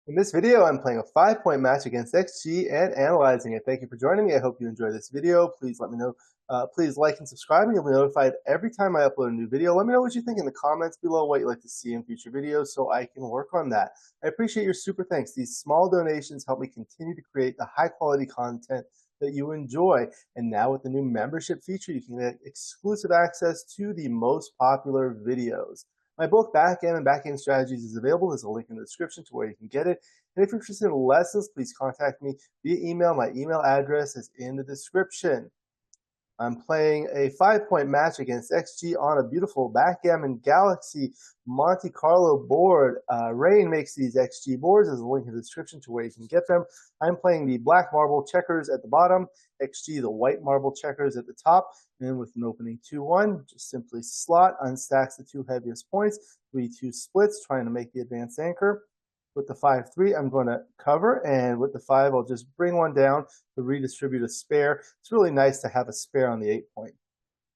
In this video, I'm playing a 5-point match against XG and analyzing it. Thank you for joining me. I hope you enjoy this video. Please let me know. Please like and subscribe, and you'll be notified every time I upload a new video. Let me know what you think in the comments below, what you'd like to see in future videos, so I can work on that. I appreciate your super thanks. These small donations help me continue to create the high-quality content that you enjoy. And now with the new membership feature, you can get exclusive access to the most popular videos. My book, Backgammon and Backgammon Strategies, is available. There's a link in the description to where you can get it. And if you're interested in lessons, please contact me via email. My email address is in the description. I'm playing a 5-point match against XG on a beautiful Backgammon Galaxy Monte Carlo board. Rain makes these XG boards. There's a link in the description to where you can get them. I'm playing the black marble checkers at the bottom, XG the white marble checkers at the top, and with an opening 2-1, just simply slot, unstacks the two heaviest points, 3-2 splits, trying to make the advanced anchor. With the 5-3, I'm going to cover, and with the 5, I'll just bring one down to redistribute a spare. It's really nice to have a spare on the 8-point.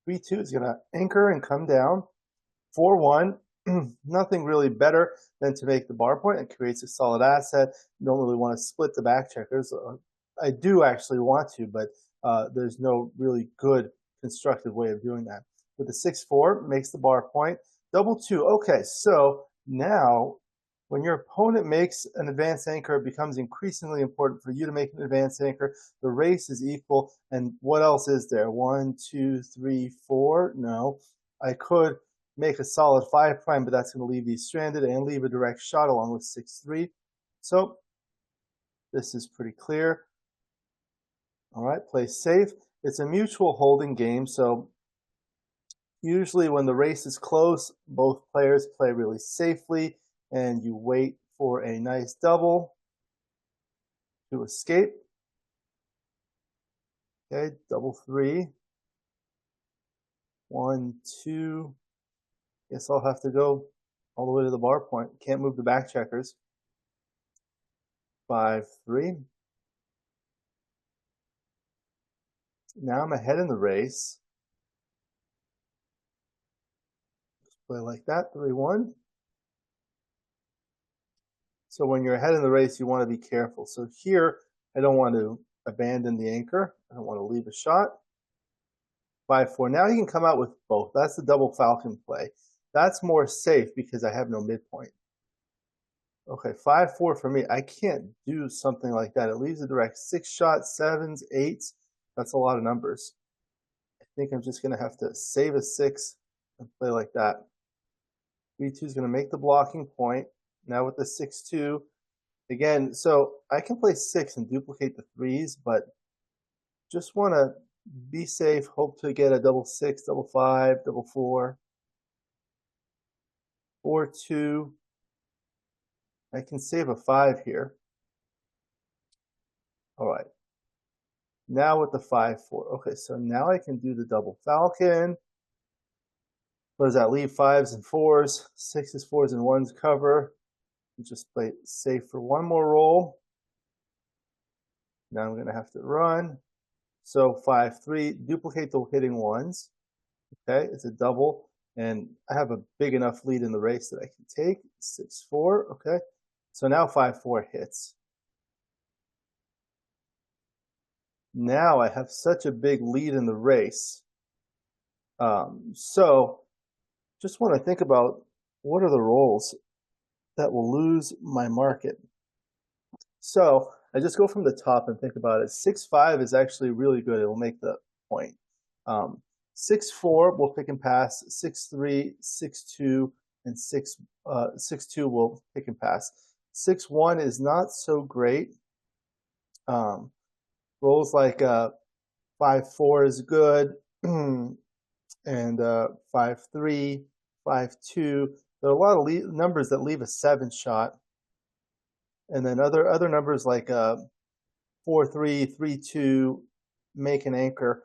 3-2 is going to anchor and come down. 4-1, nothing really better than to make the bar point. It creates a solid asset. You don't really want to split the back checkers. I do actually want to, but there's no really good constructive way of doing that. With the 6-4, makes the bar point. Double 2. Okay, so now when your opponent makes an advanced anchor, it becomes increasingly important for you to make an advanced anchor. The race is equal, and what else is there? 1, 2, 3, 4? No. I could make a solid 5', but that's going to leave these stranded and leave a direct shot along with 6-3. So this is pretty clear. All right, play safe. It's a mutual holding game, so usually when the race is close, both players play really safely, and you wait for a nice double to escape. Okay, double 3. 1, 2. Guess I'll have to go all the way to the bar point. Can't move the back checkers. 5-3. Now I'm ahead in the race. Just play like that, 3-1. So when you're ahead in the race, you want to be careful. So here, I don't want to abandon the anchor. I don't want to leave a shot. 5-4. Now he can come out with both. That's the double falcon play. That's more safe because I have no midpoint. Okay, 5-4 for me. I can't do something like that. It leaves a direct 6 shot, 7s, 8s. That's a lot of numbers. I think I'm just going to have to save a 6 and play like that. 3-2 is going to make the blocking point. Now with the 6-2, again, so I can play 6 and duplicate the 3s, but just want to be safe, hope to get a double 6, double 5, double 4, 4-2. I can save a 5 here. All right. Now with the 5-4. Okay, so now I can do the double falcon. What does that leave? 5s and 4s, 6s, 4s, and 1s cover. Just play safe for one more roll. Now I'm going to have to run. So 5-3, duplicate the hitting 1s. Okay, it's a double, and I have a big enough lead in the race that I can take. 6-4, okay. So now 5-4 hits. Now I have such a big lead in the race. So just want to think about what are the rolls that will lose my market. So I just go from the top and think about it. 6-5 is actually really good. It will make the point. 6-4 will pick and pass. 6-3, 6-2, and 6-2 will pick and pass. 6-1 is not so great. Rolls like 5-4 is good, and 5-3, 5-2. There are a lot of numbers that leave a 7 shot, and then other numbers like 4-3, 3-2 make an anchor.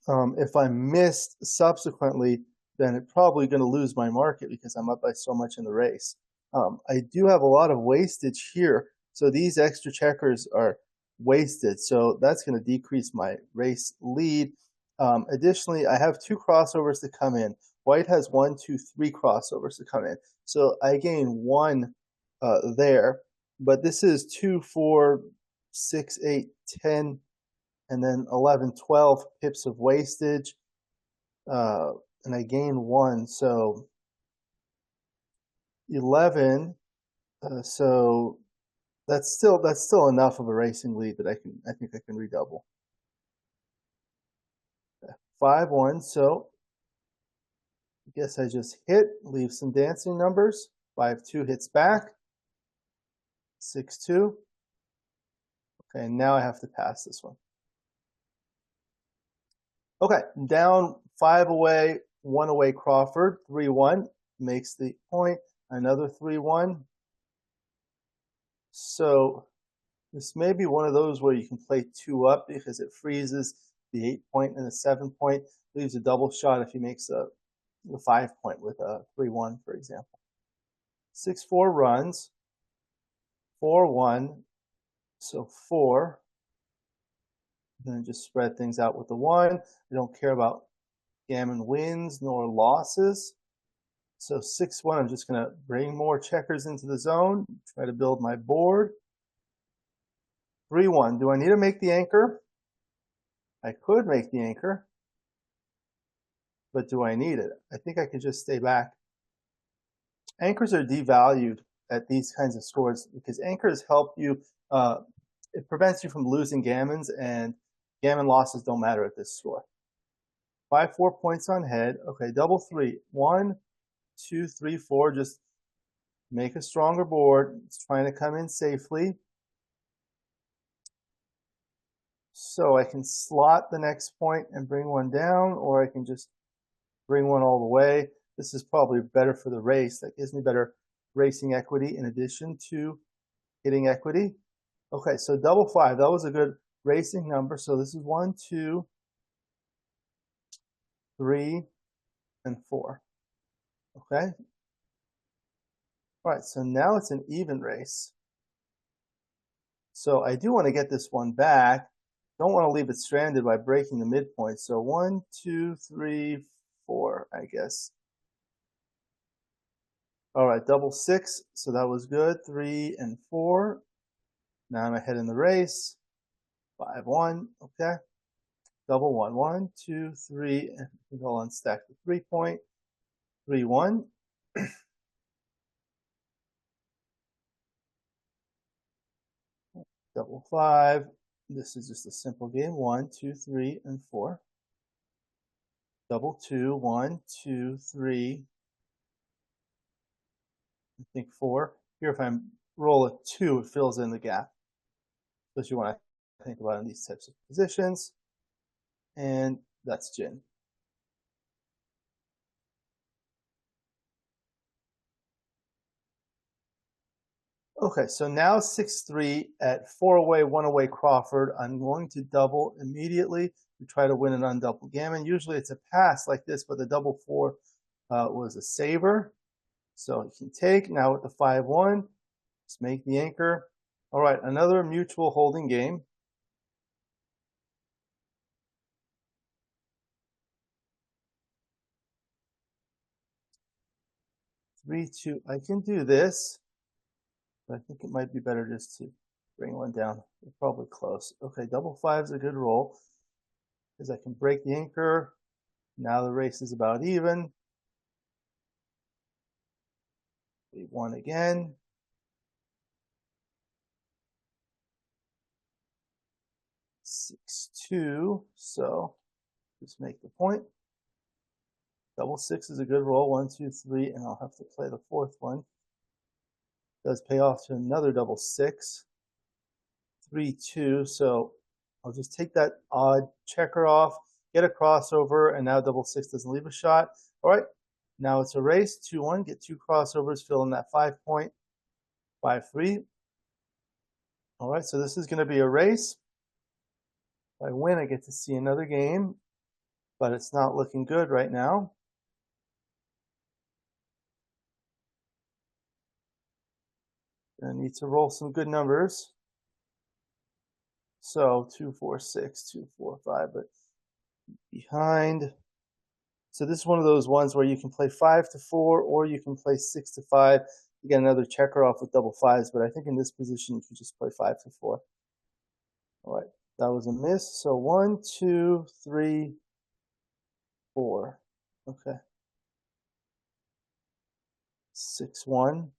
If I missed subsequently, then it's probably going to lose my market because I'm up by so much in the race. I do have a lot of wastage here, so these extra checkers are wasted, so that's going to decrease my race lead. Additionally, I have 2 crossovers to come in. White has 1, 2, 3 crossovers to come in, so I gain 1 there. but this is 2, 4, 6, 8, 10, and then 11, 12 pips of wastage, and I gain 1, so 11. So that's still enough of a racing lead that I think I can redouble. 5-1. So I guess I just hit, leave some dancing numbers. 5-2 hits back. 6-2. Okay, now I have to pass this one. Okay, down 5 away, 1 away Crawford. 3-1 makes the point. Another 3-1. So this may be one of those where you can play 2 up because it freezes the 8-point and the 7-point. Leaves a double shot if he makes the 5-point with a 3-1, for example. 6-4 runs. 4-1. So 4. And then just spread things out with the 1. I don't care about gammon wins nor losses. So 6-1, I'm just going to bring more checkers into the zone, try to build my board. 3-1. Do I need to make the anchor? I could make the anchor, but do I need it? I think I could just stay back. Anchors are devalued at these kinds of scores because anchors help you, it prevents you from losing gammons, and gammon losses don't matter at this score. 5-4 points on head. Okay, double 3. 1, 2, 3, 4. Just make a stronger board. It's trying to come in safely. So I can slot the next point and bring 1 down, or I can just bring 1 all the way. This is probably better for the race. That gives me better racing equity in addition to hitting equity. Okay, so double 5. That was a good racing number. So this is 1, 2, 3, and 4. Okay. All right, so now it's an even race. So I do want to get this one back. Don't want to leave it stranded by breaking the midpoint. So 1, 2, 3, 4, I guess. All right, double 6. So that was good. 3 and 4. Now I'm ahead in the race. 5-1. Okay. Double 1. 1, 2, 3. And I'll unstack the 3-point. 3-1. Double 5. This is just a simple game. 1, 2, 3, and 4. Double 2. 1, 2, 3. I think 4. Here, if I roll a 2, it fills in the gap. That's what you want to think about in these types of positions. And that's gin. Okay, so now 6-3 at 4 away, 1 away Crawford. I'm going to double immediately to try to win an undoubled gammon. Usually it's a pass like this, but the double 4 was a saver. So you can take. Now with the 5-1, let's make the anchor. All right, another mutual holding game. Three, 2. I can do this, but I think it might be better just to bring 1 down. They're probably close. Okay, double 5 is a good roll because I can break the anchor. Now the race is about even. 1 again. 6-2. So just make the point. Double 6 is a good roll. 1, 2, 3, and I'll have to play the 4th one. Does pay off to another double 6. 3, 2. So I'll just take that odd checker off, get a crossover, and now double 6 doesn't leave a shot. All right, now it's a race. 2-1. Get 2 crossovers, fill in that 5-point. 5-3. All right, so this is going to be a race. If I win, I get to see another game, but it's not looking good right now. I need to roll some good numbers. So 2, 4, 6, 2, 4, 5, but behind. So this is one of those ones where you can play 5-4 or you can play 6-5. to get another checker off with double fives, but I think in this position you could just play 5 for 4. All right, that was a miss. So 1, 2, 3, 4. Okay. 6-1.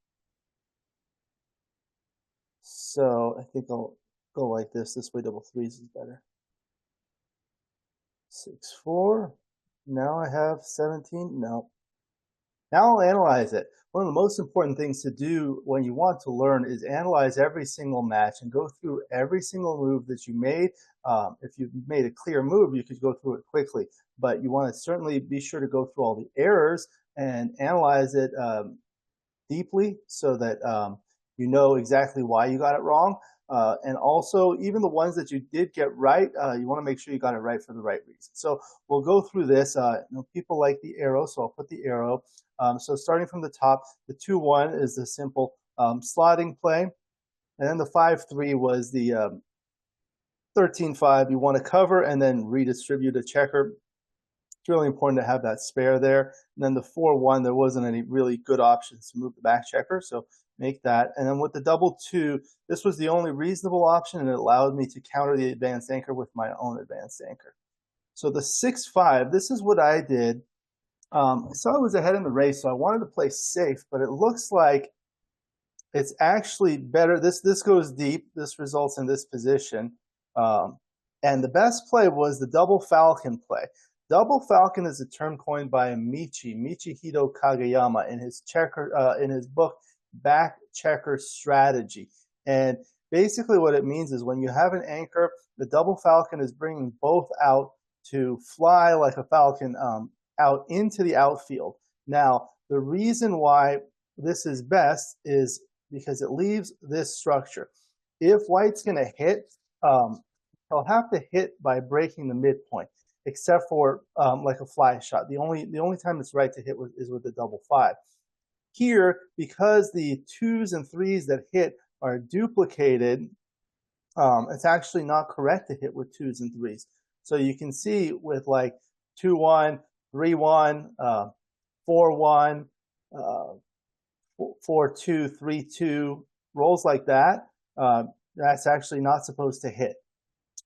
So I think I'll go like this. This way double threes is better. 6-4. Now I have 17. No. Now I'll analyze it. One of the most important things to do when you want to learn is analyze every single match and go through every single move that you made. If you made a clear move, you could go through it quickly, but you want to certainly be sure to go through all the errors and analyze it deeply so that you know exactly why you got it wrong. And also, even the ones that you did get right, you want to make sure you got it right for the right reason. So we'll go through this. People like the arrow, so I'll put the arrow. So starting from the top, the 2-1 is the simple slotting play. And then the 5-3 was the 13-5. You want to cover and then redistribute a checker. It's really important to have that spare there. And then the 4-1, there wasn't any really good options to move the back checker, so make that. And then with the double 2, this was the only reasonable option, and it allowed me to counter the advanced anchor with my own advanced anchor. So the 6-5, this is what I did. I saw I was ahead in the race, so I wanted to play safe, but it looks like it's actually better. This goes deep. This results in this position. And the best play was the double falcon play. Double falcon is a term coined by Michihito Kageyama in his book Back Checker Strategy. And basically what it means is when you have an anchor, the double falcon is bringing both out to fly like a falcon out into the outfield. Now, the reason why this is best is because it leaves this structure. If white's going to hit, he'll have to hit by breaking the midpoint, except for like a fly shot. The only time it's right to hit is with the double 5. Here, because the 2s and 3s that hit are duplicated, it's actually not correct to hit with 2s and 3s. So you can see with like 2-1, 3-1, 4-1, 4-2, 3-2, rolls like that, that's actually not supposed to hit.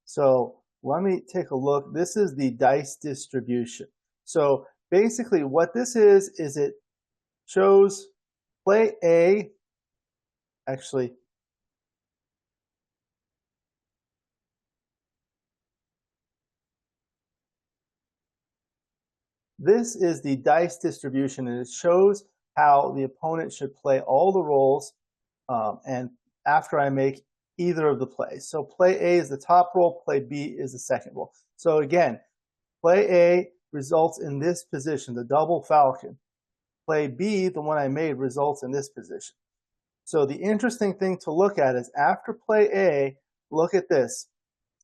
So let me take a look. This is the dice distribution. So basically what this is it shows play A, actually, this is the dice distribution, and it shows how the opponent should play all the rolls and after I make either of the plays. So play A is the top roll, play B is the second roll. So again, play A results in this position, the double falcon. Play B, the one I made, results in this position. So the interesting thing to look at is after play A, look at this.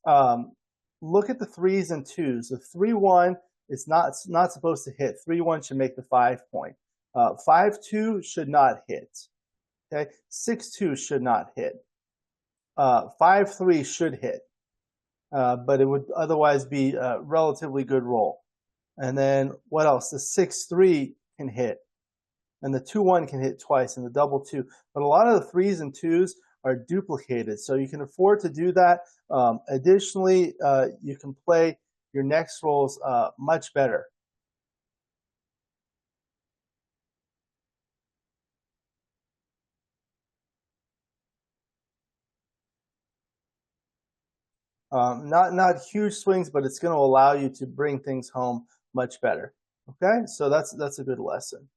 Look at the 3s and 2s. The 3-1 is not supposed to hit. 3-1 should make the 5-point. 5-2 should not hit. Okay, 6-2 should not hit. 5-3 should hit, but it would otherwise be a relatively good roll. And then what else? The 6-3 can hit, and the 2-1 can hit twice, and the double 2. But a lot of the 3s and 2s are duplicated, so you can afford to do that. Additionally, you can play your next rolls much better. Not huge swings, but it's going to allow you to bring things home much better. Okay, so that's a good lesson.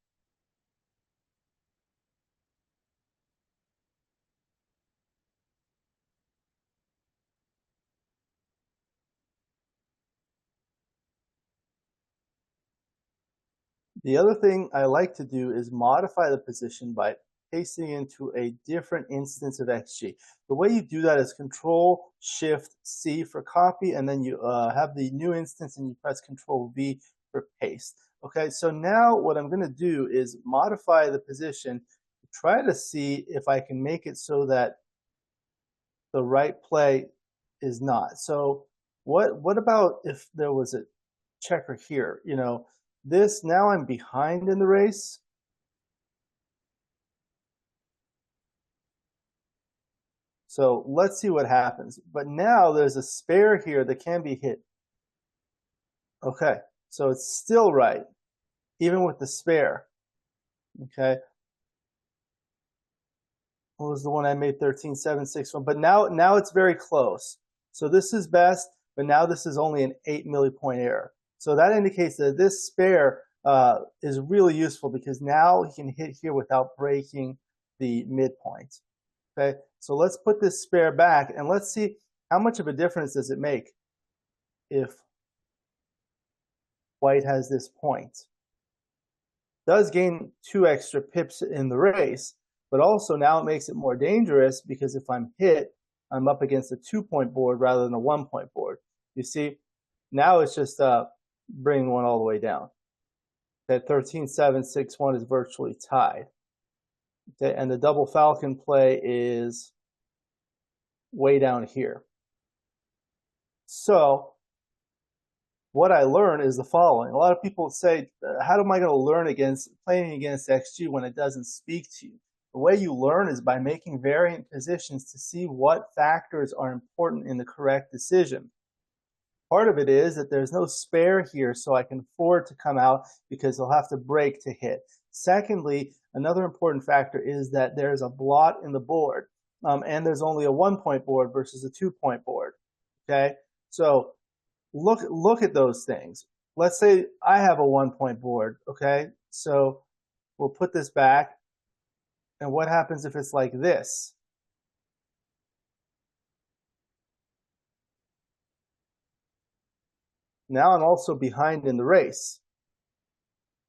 The other thing I like to do is modify the position by pasting into a different instance of XG. The way you do that is Control-Shift-C for copy, and then you have the new instance and you press Control-V for paste. Okay, so now what I'm going to do is modify the position, try to see if I can make it so that the right play is not. So what about if there was a checker here? You know, this, now I'm behind in the race. So let's see what happens. But now there's a spare here that can be hit. Okay, so it's still right, even with the spare. Okay. What was the one I made? 13, 7, 6, 1. But now it's very close. So this is best, but now this is only an 8 millipoint error. So that indicates that this spare is really useful because now he can hit here without breaking the midpoint. Okay, so let's put this spare back and let's see how much of a difference does it make if white has this point. Does gain 2 extra pips in the race, but also now it makes it more dangerous because if I'm hit, I'm up against a 2-point board rather than a 1-point board. You see, now it's just bringing one all the way down. That 13, 7, 6, 1 is virtually tied. Okay, and the double falcon play is way down here. So what I learn is the following. A lot of people say, how am I going to learn playing against XG when it doesn't speak to you? The way you learn is by making variant positions to see what factors are important in the correct decision. Part of it is that there's no spare here, so I can afford to come out because he'll have to break to hit. Secondly, another important factor is that there's a blot in the board, and there's only a 1-point board versus a 2-point board. Okay, so look at those things. Let's say I have a 1-point board. Okay, so we'll put this back, and what happens if it's like this? Now I'm also behind in the race.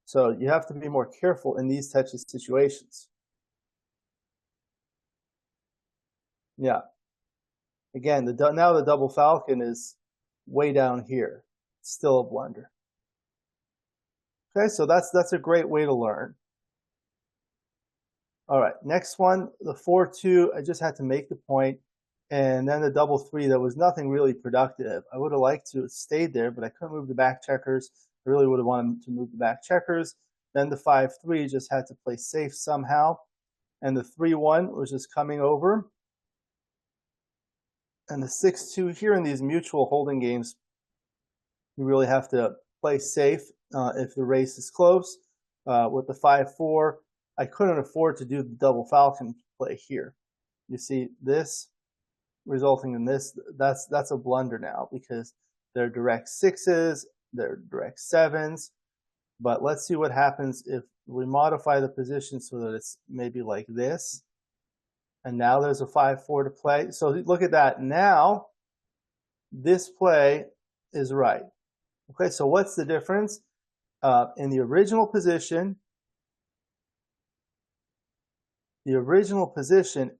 So you have to be more careful in these types of situations. Yeah. Again, now the double falcon is way down here. It's still a blunder. Okay, so that's a great way to learn. All right, next one, the 4-2. I just had to make the point, and then the double 3. There was nothing really productive. I would have liked to have stayed there, but I couldn't move the back checkers. I really would have wanted to move the back checkers. Then the 5-3 just had to play safe somehow, and the 3-1 was just coming over. And the 6-2 here in these mutual holding games, you really have to play safe if the race is close. With the 5-4, I couldn't afford to do the double falcon play here. You see this resulting in this. That's a blunder now because they're direct 6s, they're direct 7s. But let's see what happens if we modify the position so that it's maybe like this. And now there's a 5-4 to play. So look at that. Now this play is right. Okay, so what's the difference? In the original position,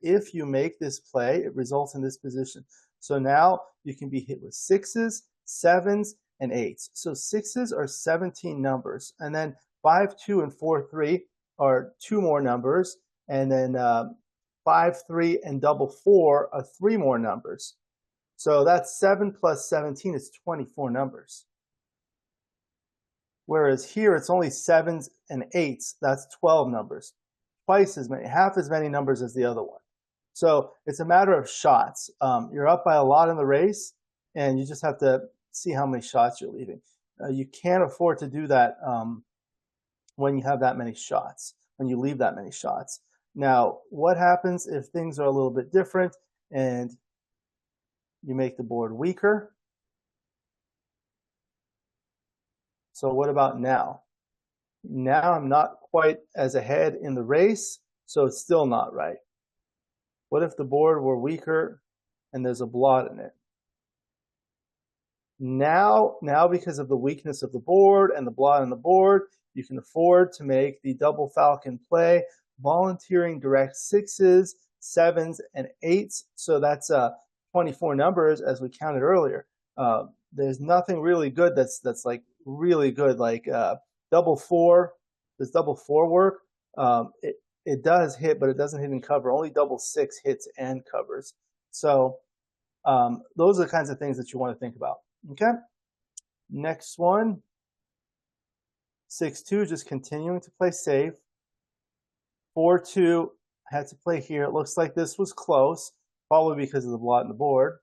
if you make this play, it results in this position. So now you can be hit with 6s, 7s, and 8s. So 6s are 17 numbers. And then 5-2 and 4-3 are 2 more numbers. And then 5-3 and double 4 are 3 more numbers. So that's 7 plus 17 is 24 numbers. Whereas here it's only 7s and 8s. That's 12 numbers. Twice as many, half as many numbers as the other one. So it's a matter of shots. You're up by a lot in the race, and you just have to see how many shots you're leaving. You can't afford to do that when you have that many shots, when you leave that many shots. Now, what happens if things are a little bit different and you make the board weaker? So what about now? Now I'm not quite as ahead in the race, so it's still not right. What if the board were weaker and there's a blot in it? Now because of the weakness of the board and the blot on the board, you can afford to make the double falcon play, volunteering direct 6s, 7s, and 8s. So that's 24 numbers as we counted earlier. There's nothing really good that's like really good, like double 4. Does double 4 work? It does hit, but it doesn't hit and cover. Only double 6 hits and covers. So those are the kinds of things that you want to think about. Okay. Next one, 6-2, just continuing to play safe. 4-2, had to play here. It looks like this was close. probably because of the blot in the board.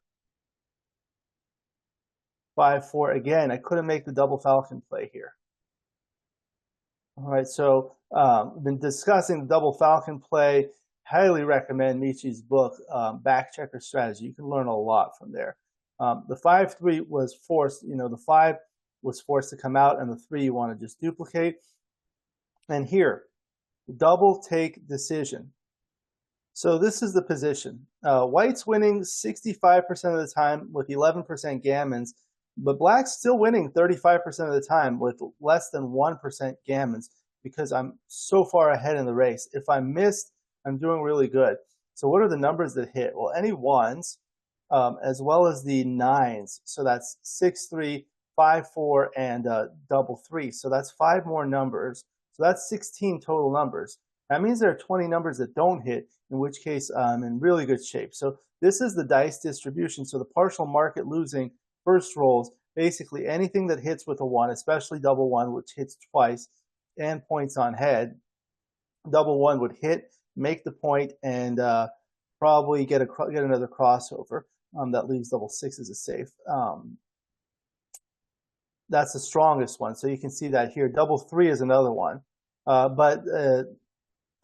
5-4 again. I couldn't make the double falcon play here. All right, so been discussing the double falcon play. Highly recommend Michi's book, Back Checker Strategy. You can learn a lot from there. The 5-3 was forced, the 5 was forced to come out, and the 3 you want to just duplicate. And here, double take decision. So this is the position. White's winning 65% of the time with 11% gammons, but black's still winning 35% of the time with less than 1% gammons because I'm so far ahead in the race. If I missed, I'm doing really good. So what are the numbers that hit? Well, any ones, as well as the nines. So that's 6-3, 5-4, and double 3. So that's 5 more numbers. So that's 16 total numbers. That means there are 20 numbers that don't hit, in which case I'm in really good shape. So this is the dice distribution. So the partial market losing first rolls, basically anything that hits with a 1, especially double 1, which hits twice, and points on head. Double 1 would hit, make the point, and probably get another crossover. That leaves double 6 as a safe. That's the strongest one. So you can see that here. Double 3 is another one. But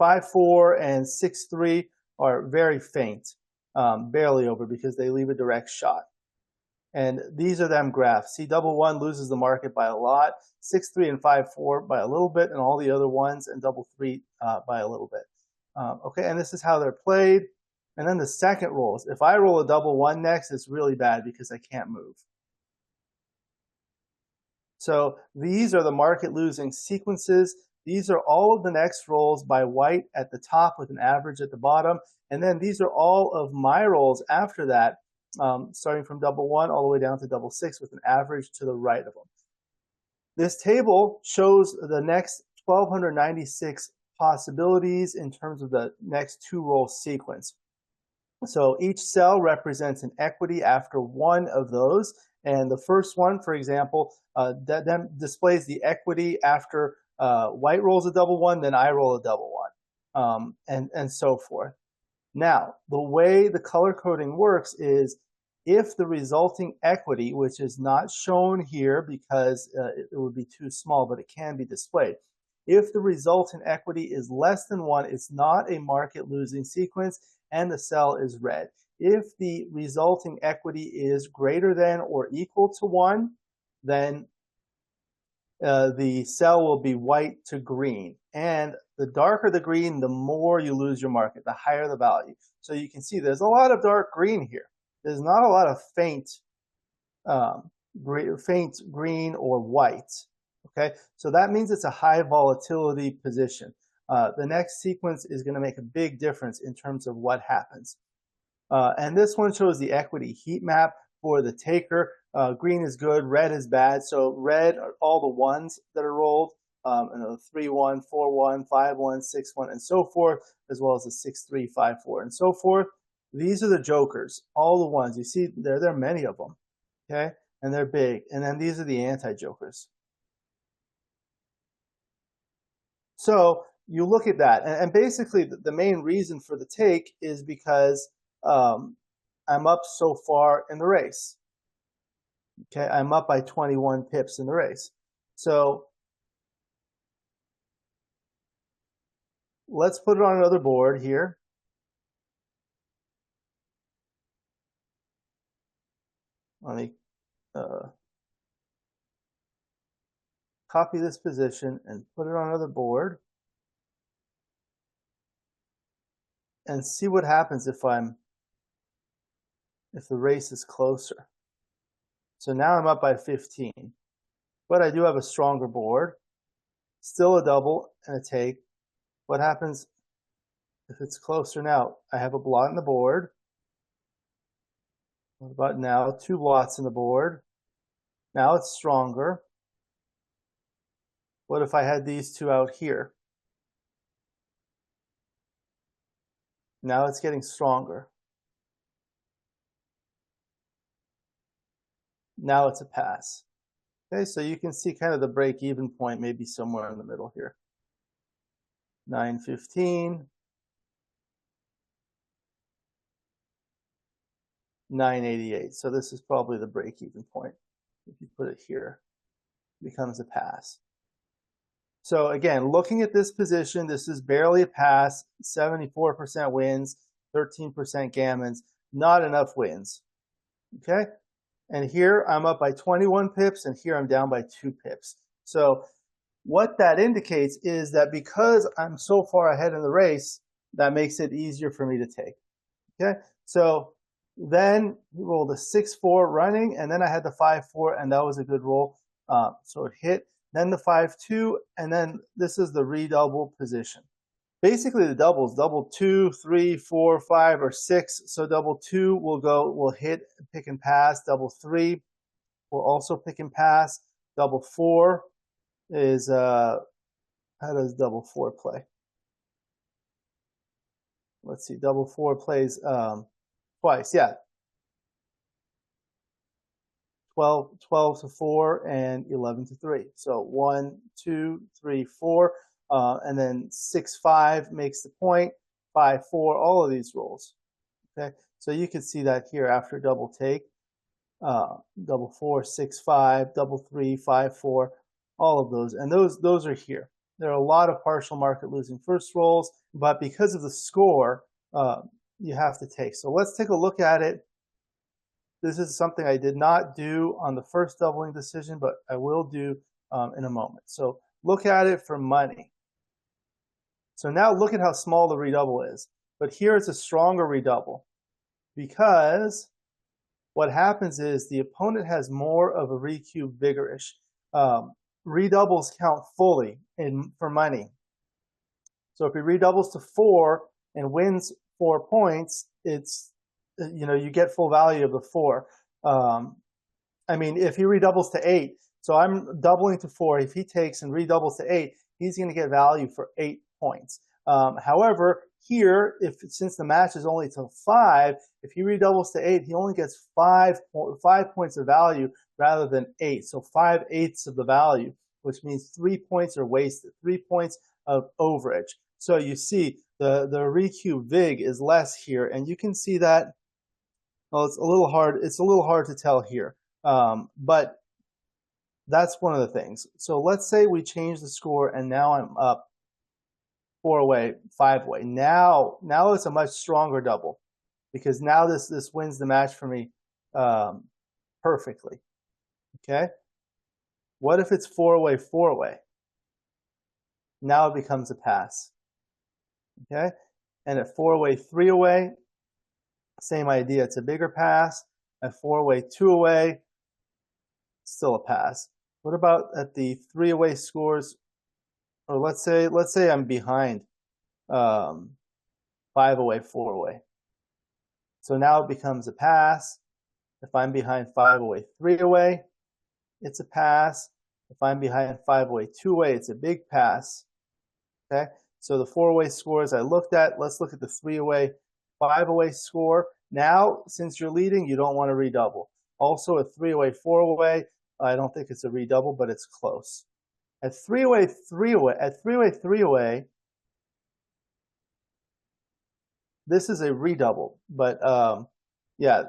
5-4 and 6-3 are very faint, barely over, because they leave a direct shot. And these are them graphs. See, double 1 loses the market by a lot, 6-3 and 5-4 by a little bit, and all the other ones, and double 3 by a little bit. Okay, and this is how they're played. And then the second rolls. If I roll a double 1 next, it's really bad because I can't move. So these are the market losing sequences. These are all of the next rolls by white at the top with an average at the bottom. And then these are all of my rolls after that, starting from double 1 all the way down to double 6 with an average to the right of them. This table shows the next 1,296 possibilities in terms of the next 2 roll sequence. So each cell represents an equity after one of those. And the first one, for example, that displays the equity after white rolls a double 1, then I roll a double 1, and so forth. Now, the way the color coding works is if the resulting equity, which is not shown here because it would be too small, but it can be displayed. If the resultant equity is less than 1, it's not a market losing sequence, and the cell is red. If the resulting equity is greater than or equal to 1, then the cell will be white to green. And the darker the green, the more you lose your market, the higher the value. So you can see there's a lot of dark green here. There's not a lot of faint green or white. Okay, so that means it's a high volatility position. The next sequence is going to make a big difference in terms of what happens. And this one shows the equity heat map for the taker. Green is good, red is bad. So red are all the ones that are rolled, 3-1, 4-1, 5-1, 6-1, and so forth, as well as the 6-3, 5-4, and so forth. These are the jokers, all the ones. You see, there are many of them, okay? And they're big. And then these are the anti-jokers. So you look at that, and basically the main reason for the take is because I'm up so far in the race. Okay, I'm up by 21 pips in the race. So let's put it on another board here. Let me copy this position and put it on another board and see what happens if the race is closer. So now I'm up by 15, but I do have a stronger board, still a double and a take. What happens if it's closer now? I have a blot in the board. What about now? 2 blots in the board. Now it's stronger. What if I had these 2 out here? Now it's getting stronger. Now it's a pass. Okay, so you can see kind of the break-even point maybe somewhere in the middle here. 9.15. 988. So this is probably the break-even point. If you put it here, it becomes a pass. So again, looking at this position, this is barely a pass, 74% wins, 13% gammons, not enough wins. Okay? And here I'm up by 21 pips, and here I'm down by 2 pips. So what that indicates is that because I'm so far ahead in the race, that makes it easier for me to take. Okay? So then we rolled a 6-4 running, and then I had the 5-4, and that was a good roll. So it hit. Then the 5-2, and then this is the redouble position. Basically, the doubles, double 2, 3, 4, 5, or 6. So double 2 will hit, pick and pass. Double 3 will also pick and pass. Double 4 is how does double 4 play? Let's see, double 4 plays twice, yeah. 12 to 4 and 11 to 3. So 1, 2, 3, 4, and then 6, 5 makes the point. 5, 4, all of these rolls. Okay, so you can see that here after double take, double 4, 6, 5, double 3, 5, 4, all of those, and those are here. There are a lot of partial market losing first rolls, but because of the score, you have to take. So let's take a look at it. This is something I did not do on the first doubling decision, but I will do in a moment. So look at it for money. So now look at how small the redouble is. But here it's a stronger redouble because what happens is the opponent has more of a recube vigorish. Redoubles count fully for money. So if he redoubles to 4 and wins 4 points, it's, you get full value of the 4. I mean, if he redoubles to 8, so I'm doubling to 4. If he takes and redoubles to 8, he's going to get value for 8 points. However, here, since the match is only till 5, if he redoubles to 8, he only gets 5 points of value rather than 8. So 5/8 of the value, which means 3 points are wasted, 3 points of overage. So you see the recube vig is less here, and you can see that. Well, it's a little hard. It's a little hard to tell here, but that's one of the things. So let's say we change the score, and now I'm up 4-way, 5-way. Now it's a much stronger double because now this wins the match for me perfectly. Okay. What if it's 4-way, 4-way? Now it becomes a pass. Okay, and at 4-way, 3-away. Same idea, it's a bigger pass. At 4-way, 2-away, still a pass. What about at the 3-away scores? Or let's say I'm behind 5-away, 4-away. So now it becomes a pass. If I'm behind 5-away, 3-away, it's a pass. If I'm behind 5-away, 2-away, it's a big pass. Okay, so the 4-away scores I looked at. Let's look at the 3-away, 5-away score. Now, since you're leading, you don't want to redouble. Also, a 3-away, 4-away, I don't think it's a redouble, but it's close. At 3-away, 3-away, this is a redouble, but yeah,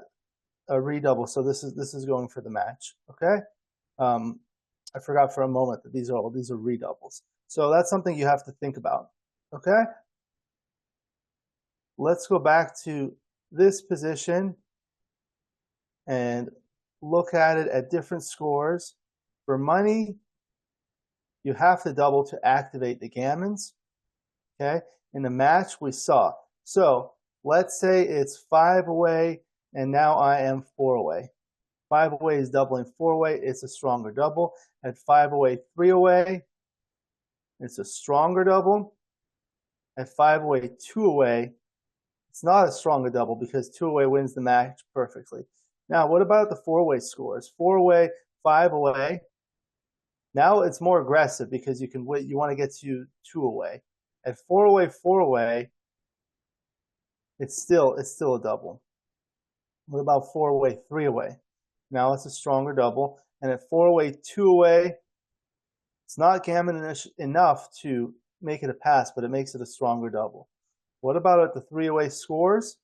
a redouble. So this is going for the match. Okay, I forgot for a moment that these are redoubles. So that's something you have to think about. Okay, let's go back to this position and look at it at different scores. For money, you have to double to activate the gammons. Okay, in the match we saw. So let's say it's 5-away and now I am 4-away. 5-away is doubling 4-away. It's a stronger double. At 5-away, 3-away, it's a stronger double. At 5-away, 2-away, it's not a stronger double because 2-away wins the match perfectly. Now, what about the 4-away scores? 4-away, 5-away. Now it's more aggressive because you want to get to 2-away. At 4-away, 4-away, it's still a double. What about 4-away, 3-away? Now it's a stronger double. And at 4-away, 2-away, it's not gammon enough to make it a pass, but it makes it a stronger double. What about at the 3-away scores?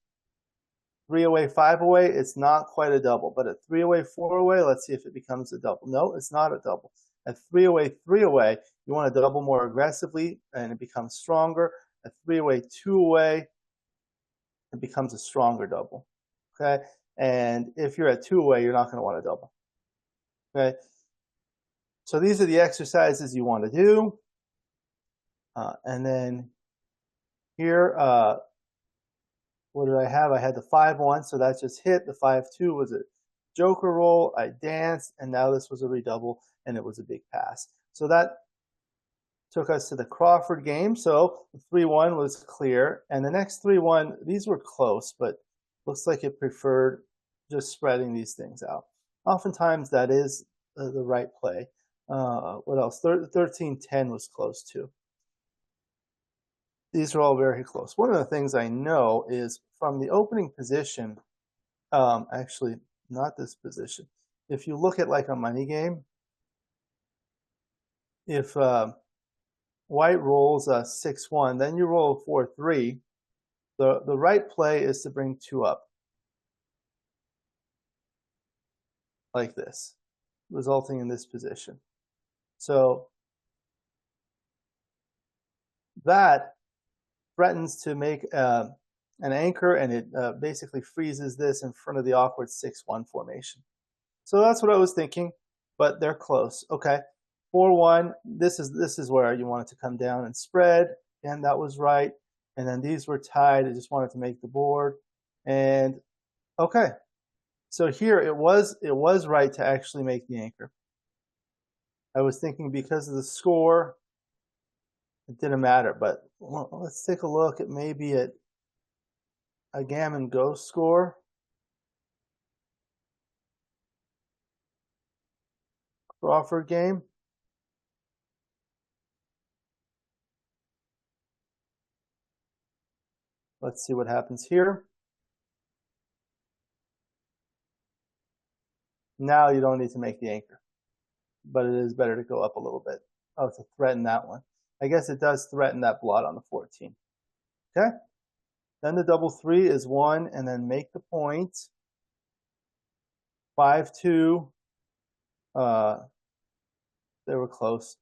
3 away, 5 away, it's not quite a double. But at 3 away, 4 away, let's see if it becomes a double. No, it's not a double. At 3 away, 3 away, you want to double more aggressively, and it becomes stronger. At 3 away, 2 away, it becomes a stronger double. Okay, and if you're at 2 away, you're not going to want to double. Okay, so these are the exercises you want to do. And then here, what did I have? I had the 5-1, so that just hit. The 5-2 was a joker roll. I danced, and now this was a redouble, and it was a big pass. So that took us to the Crawford game. So the 3-1 was clear, and the next 3-1, these were close, but looks like it preferred just spreading these things out. Oftentimes that is the right play. What else? 13-10 was close too. These are all very close. One of the things I know is from the opening position, actually not this position. If you look at like a money game, if white rolls a 6-1, then you roll a 4-3, the right play is to bring 2 up. Like this, resulting in this position. So that threatens to make an anchor, and it basically freezes this in front of the awkward 6-1 formation. So that's what I was thinking, but they're close. Okay, 4-1, this is where you want it to come down and spread, and that was right. And then these were tied. I just wanted to make the board. And okay, so here it was right to actually make the anchor. I was thinking because of the score, it didn't matter, but well, let's take a look at maybe at a gammon ghost score. Crawford game. Let's see what happens here. Now you don't need to make the anchor, but it is better to go up a little bit. Oh, to threaten that one. I guess it does threaten that blot on the 14. Okay. Then the double 3 is 1, and then make the point. 5-2. They were close.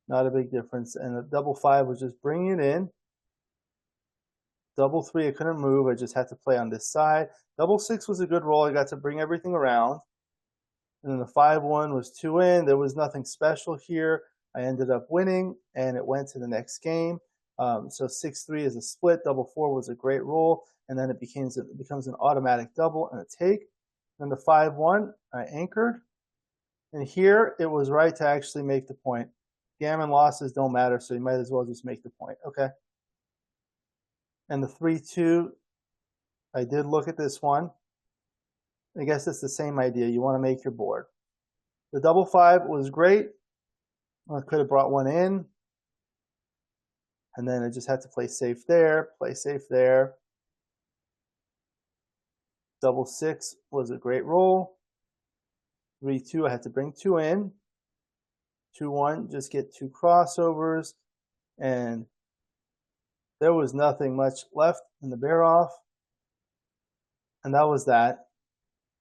Not a big difference. And the double 5 was just bringing it in. Double 3, I couldn't move. I just had to play on this side. Double 6 was a good roll. I got to bring everything around. And then the 5-1 was 2 in. There was nothing special here. I ended up winning, and it went to the next game. So 6-3 is a split. Double 4 was a great roll, and then it becomes an automatic double and a take. Then the 5-1, I anchored. And here it was right to actually make the point. Gammon losses don't matter, so you might as well just make the point. Okay. And the 3-2, I did look at this one. I guess it's the same idea. You want to make your board. The double 5 was great. I could have brought one in. And then I just had to play safe there, play safe there. Double 6 was a great roll. 3-2, I had to bring 2 in. 2-1, just get 2 crossovers. And there was nothing much left in the bear off. And that was that.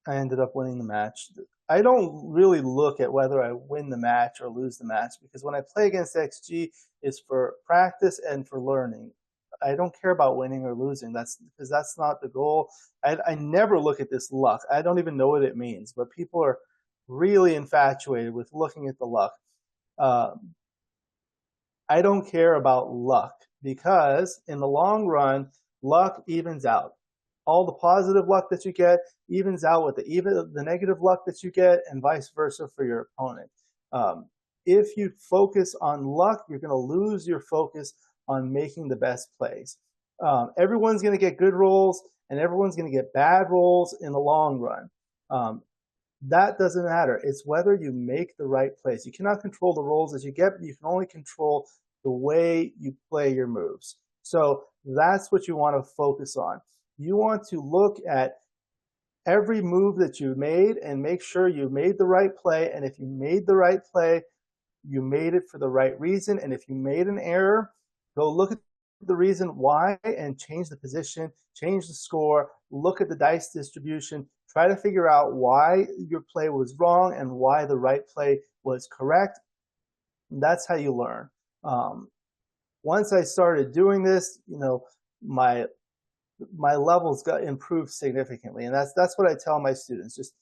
I ended up winning the match. I don't really look at whether I win the match or lose the match, because when I play against XG, it's for practice and for learning. I don't care about winning or losing. Because that's not the goal. I never look at this luck. I don't even know what it means, but people are really infatuated with looking at the luck. I don't care about luck, because in the long run, luck evens out. All the positive luck that you get evens out with the negative luck that you get, and vice versa for your opponent. If you focus on luck, you're going to lose your focus on making the best plays. Everyone's going to get good rolls, and everyone's going to get bad rolls in the long run. That doesn't matter. It's whether you make the right plays. You cannot control the rolls that you get, but you can only control the way you play your moves. So that's what you want to focus on. You want to look at every move that you made and make sure you made the right play. And if you made the right play, you made it for the right reason. And if you made an error, go look at the reason why and change the position, change the score, look at the dice distribution, try to figure out why your play was wrong and why the right play was correct. That's how you learn. Um, Once I started doing this, my my levels got improved significantly, and that's what I tell my students. Just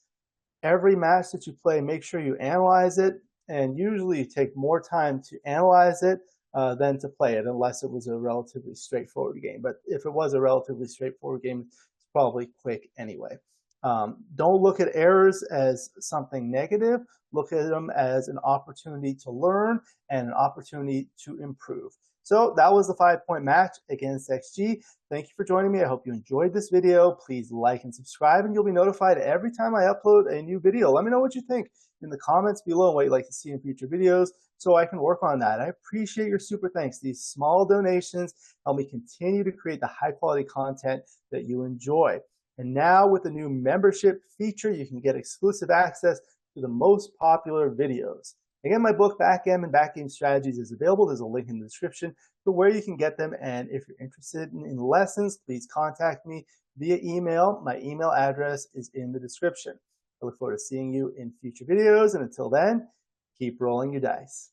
every match that you play, make sure you analyze it, and usually you take more time to analyze it than to play it, unless it was a relatively straightforward game. But if it was a relatively straightforward game, it's probably quick anyway. Don't look at errors as something negative. Look at them as an opportunity to learn and an opportunity to improve. So that was the 5-point match against XG. Thank you for joining me. I hope you enjoyed this video. Please like and subscribe, and you'll be notified every time I upload a new video. Let me know what you think in the comments below, what you'd like to see in future videos, so I can work on that. I appreciate your super thanks. These small donations help me continue to create the high quality content that you enjoy. And now with the new membership feature, you can get exclusive access to the most popular videos. Again, my book, Backgammon Strategies, is available. There's a link in the description for where you can get them. And if you're interested in lessons, please contact me via email. My email address is in the description. I look forward to seeing you in future videos. And until then, keep rolling your dice.